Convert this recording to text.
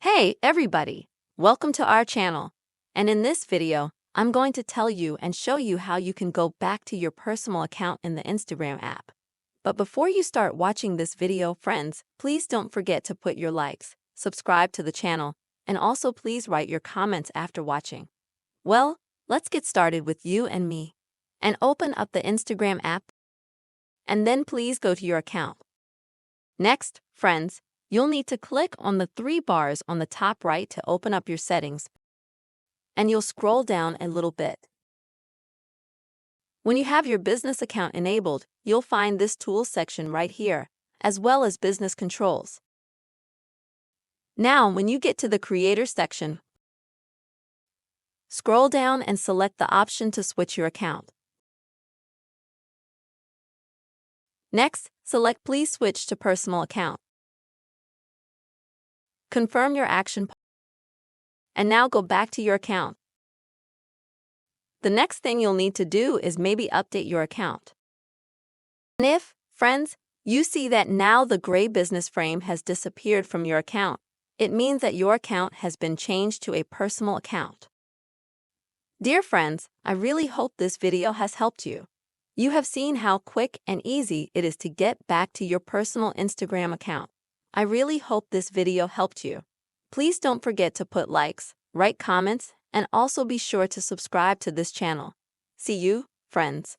Hey everybody! Welcome to our channel. And in this video, I'm going to tell you and show you how you can go back to your personal account in the Instagram app. But before you start watching this video, friends, please don't forget to put your likes, subscribe to the channel, and also please write your comments after watching. Well, let's get started with you and me. And open up the Instagram app. And then please go to your account. Next, friends, you'll need to click on the three bars on the top right to open up your settings, and you'll scroll down a little bit. When you have your business account enabled, you'll find this Tools section right here, as well as Business Controls. Now, when you get to the Creator section, scroll down and select the option to switch your account. Next, select Please Switch to Personal Account. Confirm your action, and now go back to your account. The next thing you'll need to do is maybe update your account. And if, friends, you see that now the gray business frame has disappeared from your account, it means that your account has been changed to a personal account. Dear friends, I really hope this video has helped you. You have seen how quick and easy it is to get back to your personal Instagram account. I really hope this video helped you. Please don't forget to put likes, write comments, and also be sure to subscribe to this channel. See you, friends.